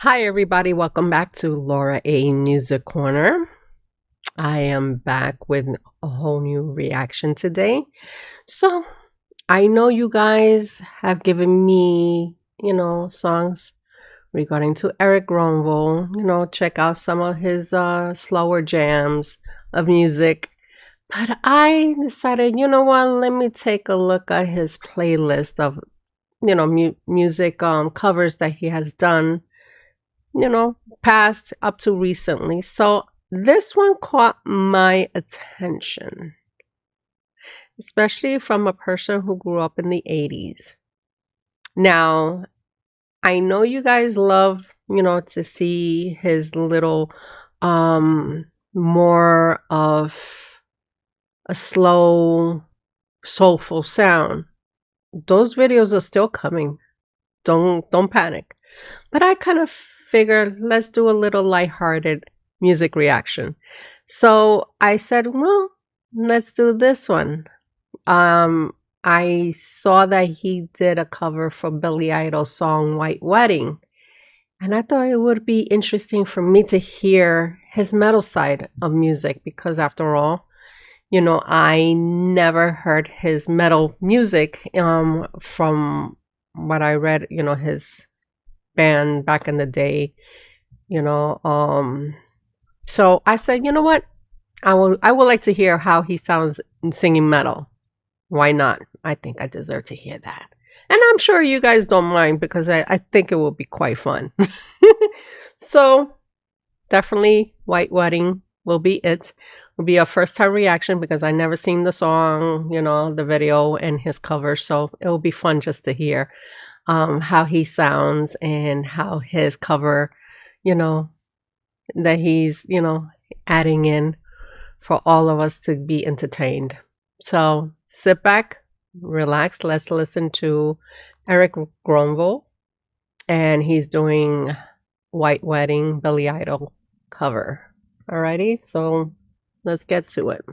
Hi, everybody. Welcome back to Laura A. Music Corner. I am back with a whole new reaction today. So, I know you guys have given me, songs regarding to Erik Gronwall. Check out some of his slower jams of music. But I decided, you know what? Let me take a look at his playlist of, music covers that he has done past up to recently. So this one caught my attention, especially from a person who grew up in the 80s. Now, I know you guys love, to see his little more of a slow, soulful sound. Those videos are still coming. Don't panic. But I kind of figured let's do a little lighthearted music reaction. So I said, well, let's do this one. I saw that he did a cover for Billy Idol's song White Wedding. And I thought it would be interesting for me to hear his metal side of music because after all, I never heard his metal music from what I read, his band back in the day, you know. So I said, you know what? I would like to hear how he sounds singing metal. Why not? I think I deserve to hear that. And I'm sure you guys don't mind because I think it will be quite fun. So definitely White Wedding will be it. Will be a first time reaction because I never seen the song, the video and his cover. So it will be fun just to hear how he sounds and how his cover, that he's, adding in for all of us to be entertained. So sit back, relax. Let's listen to Erik Gronwall, and he's doing White Wedding Billy Idol cover. Alrighty, so let's get to it.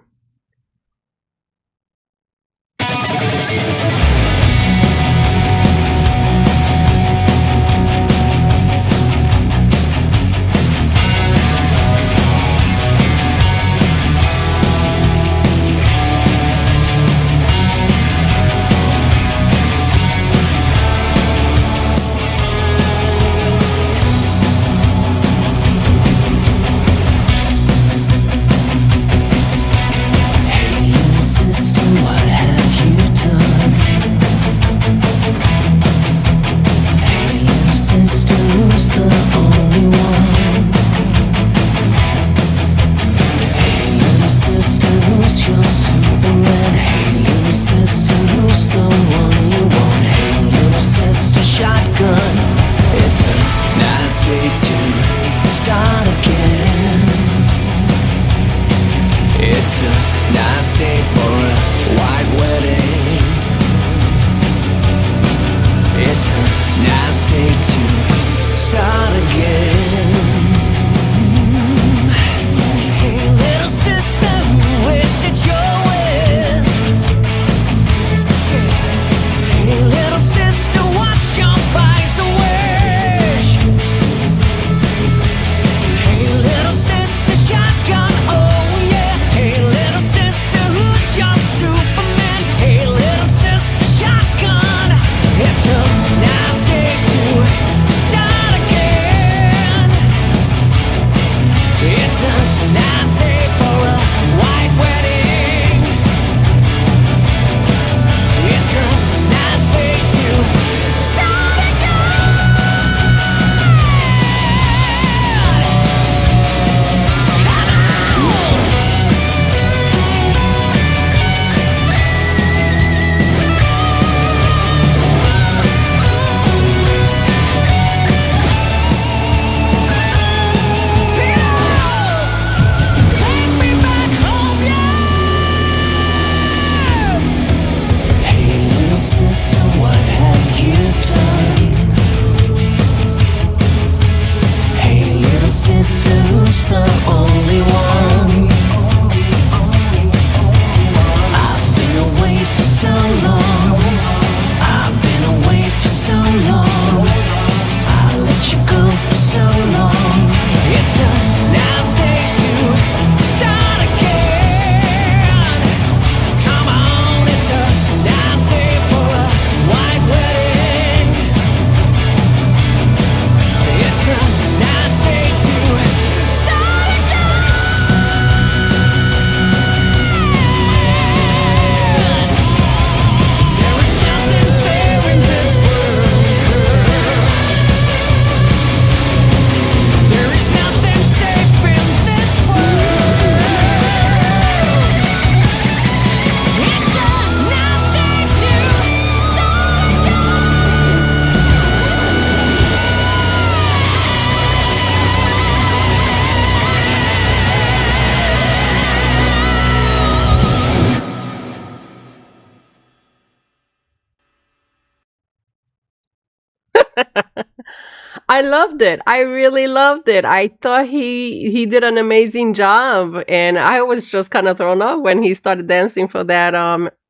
I loved it. I really loved it. I thought he did an amazing job, and I was just kind of thrown off when he started dancing for that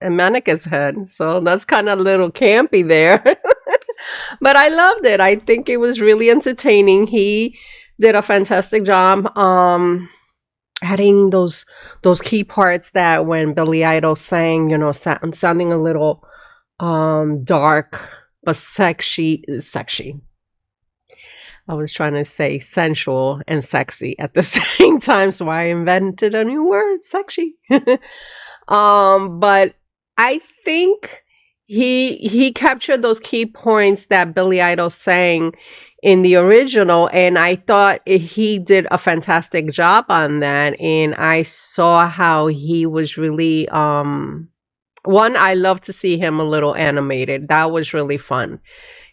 mannequin's head. So that's kind of a little campy there. But I loved it. I think it was really entertaining. He did a fantastic job adding those key parts that when Billy Idol sang, sounding a little dark but sexy. I was trying to say sensual and sexy at the same time, so I invented a new word, sexy. But I think he captured those key points that Billy Idol sang in the original, and I thought he did a fantastic job on that. And I saw how he was really one, I love to see him a little animated. That was really fun,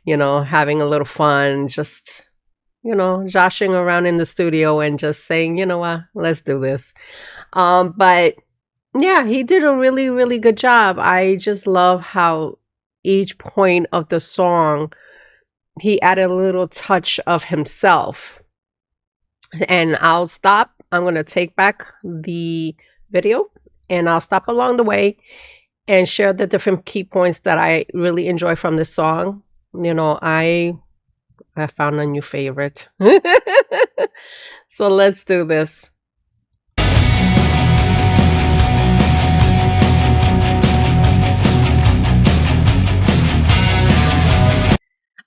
having a little fun, just joshing around in the studio and just saying, you know what, let's do this. But yeah, he did a really, really good job. I just love how each point of the song, he added a little touch of himself. And I'll stop. I'm going to take back the video and I'll stop along the way and share the different key points that I really enjoy from this song. I found a new favorite. So let's do this.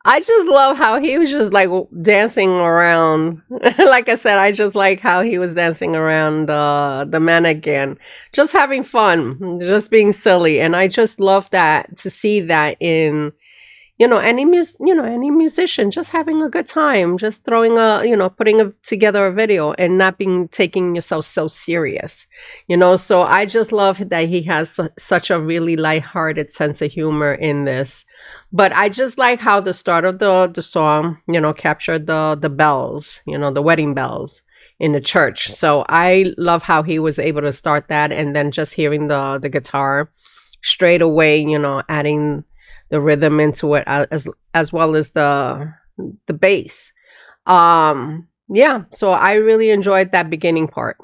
I just love how he was just like dancing around. Like I said, I just like how he was dancing around the mannequin, just having fun, just being silly. And I just love that, to see that in any musician just having a good time, just throwing putting together a video and not taking yourself so serious. So I just love that he has such a really lighthearted sense of humor in this. But I just like how the start of the song, captured the bells, the wedding bells in the church. So I love how he was able to start that, and then just hearing the guitar straight away, adding the rhythm into it, as well as the bass. Yeah, so I really enjoyed that beginning part.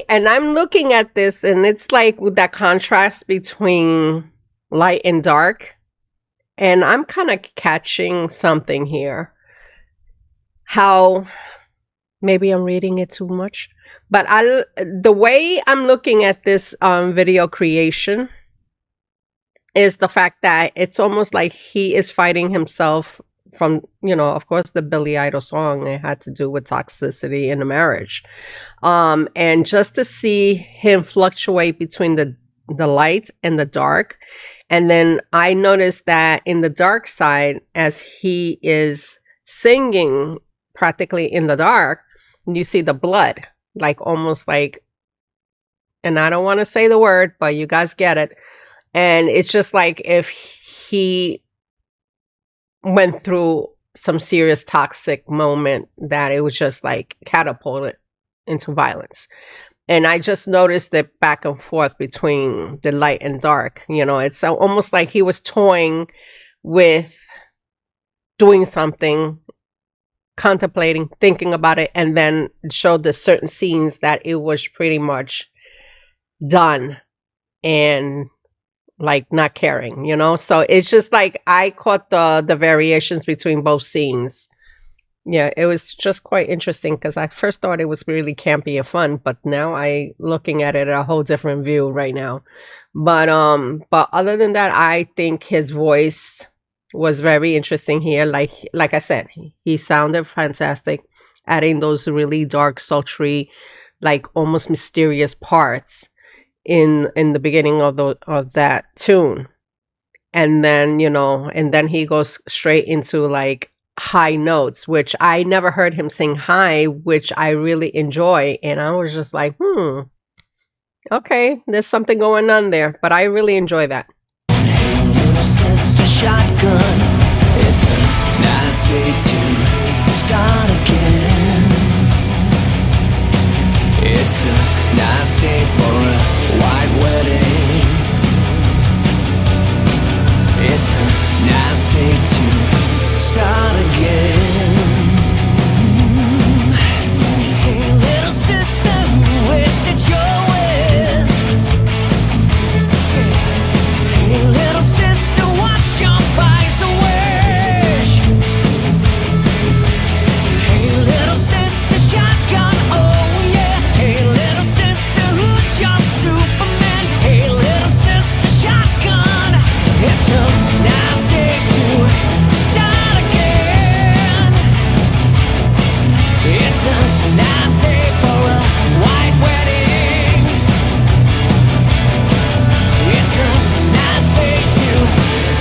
And I'm looking at this, and it's like with that contrast between light and dark, and I'm kind of catching something here. How maybe I'm reading it too much, but the way I'm looking at this video creation is the fact that it's almost like he is fighting himself from, of course, the Billy Idol song. It had to do with toxicity in a marriage. And just to see him fluctuate between the light and the dark. And then I noticed that in the dark side, as he is singing practically in the dark, you see the blood, like almost like, and I don't want to say the word, but you guys get it. And it's just like if he went through some serious toxic moment, that it was just like catapulted into violence. And I just noticed it back and forth between the light and dark. It's almost like he was toying with doing something, contemplating, thinking about it, and then showed the certain scenes that it was pretty much done and like not caring, so it's just like I caught the variations between both scenes. Yeah, it was just quite interesting, because I first thought it was really campy and fun, but now I looking at it a whole different view right now. But other than that, I think his voice was very interesting here. Like I said, he sounded fantastic, adding those really dark, sultry, like almost mysterious parts in the beginning of that tune. And then, and then he goes straight into like high notes, which I never heard him sing high, which I really enjoy. And I was just like, okay, there's something going on there, but I really enjoy that. Hey, little sister shotgun, it's a nice day to start again. It's a nice day for a white wedding. It's a nice day to start again. Hey, little sister, who is it you're with? Hey, little sister, what's your vice wish? Hey, little sister, shotgun, oh yeah. Hey, little sister, who's your Superman? Hey, little sister, shotgun, it's a nice day to start again. It's a nice day for a white wedding. It's a nice day to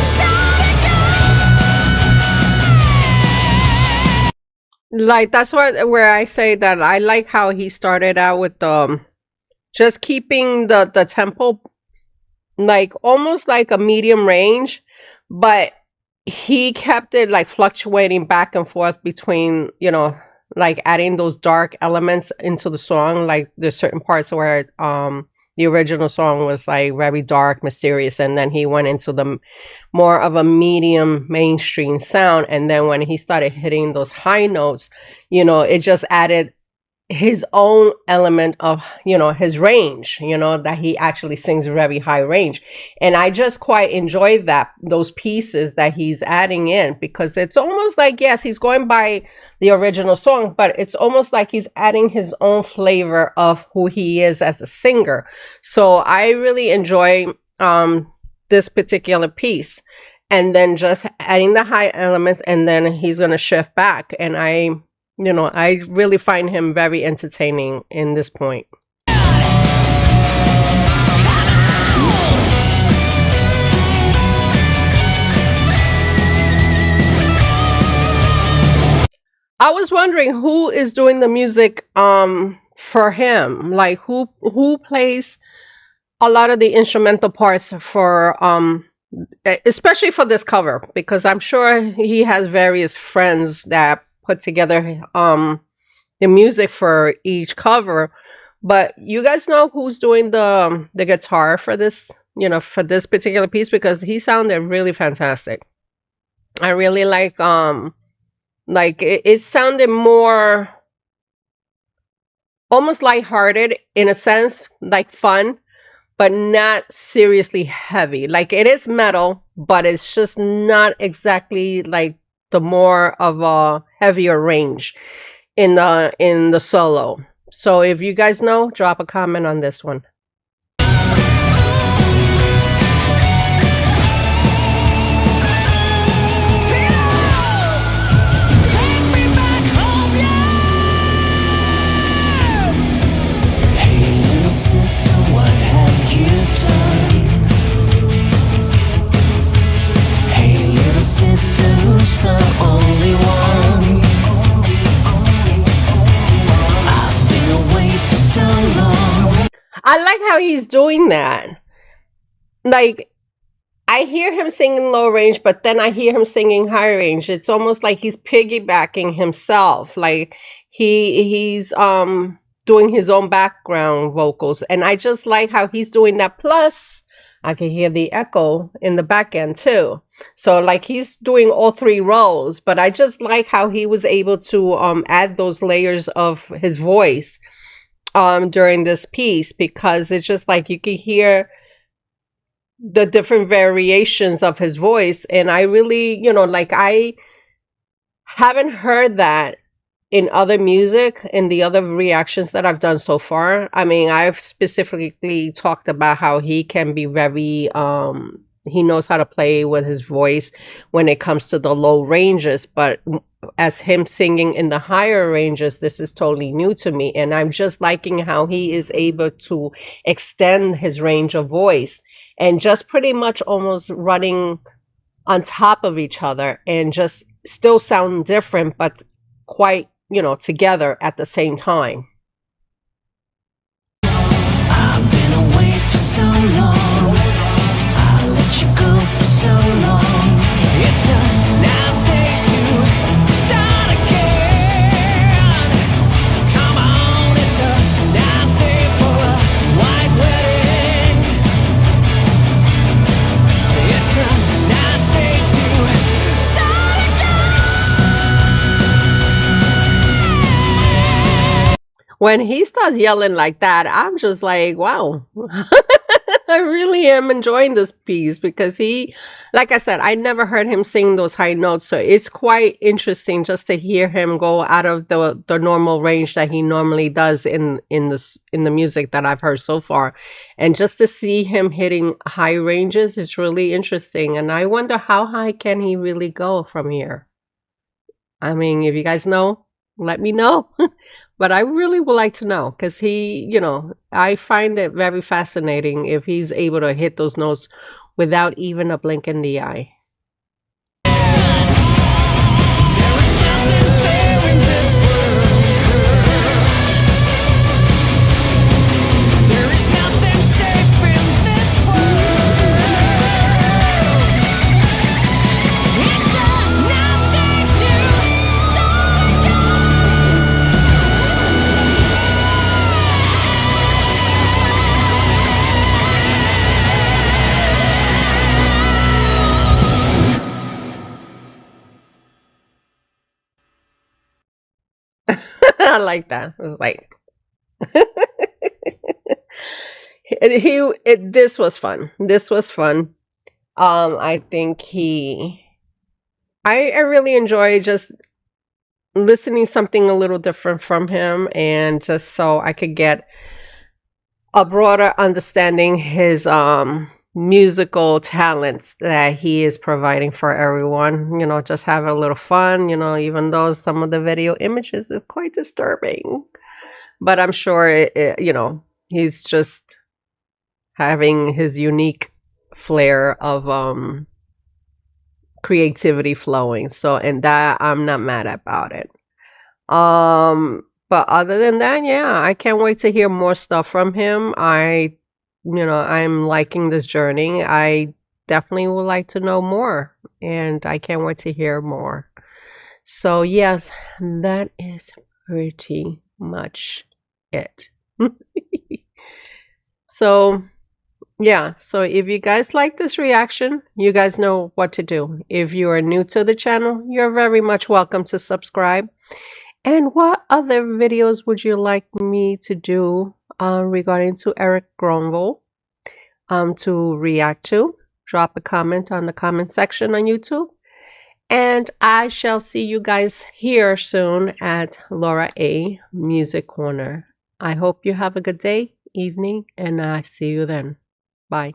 start again. Like that's where I say that I like how he started out with just keeping the tempo like almost like a medium range, but he kept it like fluctuating back and forth between, like adding those dark elements into the song. Like there's certain parts where the original song was like very dark, mysterious, and then he went into the more of a medium mainstream sound. And then when he started hitting those high notes, it just added his own element of his range, that he actually sings very high range. And I just quite enjoy those pieces that he's adding in, because it's almost like, yes, he's going by the original song, but it's almost like he's adding his own flavor of who he is as a singer. So I really enjoy this particular piece, and then just adding the high elements, and then he's going to shift back. And I really find him very entertaining in this point. I was wondering who is doing the music for him, like who plays a lot of the instrumental parts for especially for this cover, because I'm sure he has various friends that put together the music for each cover. But you guys know who's doing the guitar for this, for this particular piece, because he sounded really fantastic. I really like it sounded more almost lighthearted in a sense, like fun, but not seriously heavy. Like it is metal, but it's just not exactly like the more of a heavier range in the solo. So if you guys know, drop a comment on this one. Hey, little sister, what have you done? Hey, little sister, who's the only one? I've been away for so long. I like how he's doing that. Like, I hear him singing low range, but then I hear him singing high range. It's almost like he's piggybacking himself. Like he's doing his own background vocals, and I just like how he's doing that. Plus, I can hear the echo in the back end too. So like he's doing all three roles, but I just like how he was able to add those layers of his voice during this piece, because it's just like you can hear the different variations of his voice. And I really, like I haven't heard that in other music, in the other reactions that I've done so far. I mean, I've specifically talked about how he can be very he knows how to play with his voice when it comes to the low ranges, but as him singing in the higher ranges, this is totally new to me. And I'm just liking how he is able to extend his range of voice and just pretty much almost running on top of each other and just still sound different, but quite, together at the same time. I've been away for so long. I let you go for so long. It's a nice day to start again. Come on, it's a nice day for a white wedding. It's a nice day to start again. When he starts yelling like that, I'm just like, wow. I really am enjoying this piece because he, like I said, I never heard him sing those high notes. So it's quite interesting just to hear him go out of the normal range that he normally does in the music that I've heard so far. And just to see him hitting high ranges is really interesting. And I wonder how high can he really go from here? I mean, if you guys know, let me know. But I really would like to know because I find it very fascinating if he's able to hit those notes without even a blink in the eye. There is nothing fair in this world. There is nothing safe in this world. It's a nice day to start again. I like that. It's like this was fun. This was fun. I think I really enjoy just listening something a little different from him, and just so I could get a broader understanding his musical talents that he is providing for everyone. Just have a little fun, even though some of the video images is quite disturbing. But I'm sure he's just having his unique flair of creativity flowing. So, and that I'm not mad about it. But other than that, yeah, I can't wait to hear more stuff from him. I'm liking this journey. I definitely would like to know more, and I can't wait to hear more. So, yes, that is pretty much it. So, yeah, so if you guys like this reaction, you guys know what to do. If you are new to the channel, you're very much welcome to subscribe. And what other videos would you like me to do regarding to Erik Gronwall to react to? Drop a comment on the comment section on YouTube. And I shall see you guys here soon at Laura A. Music Corner. I hope you have a good day, evening, and I see you then. Bye.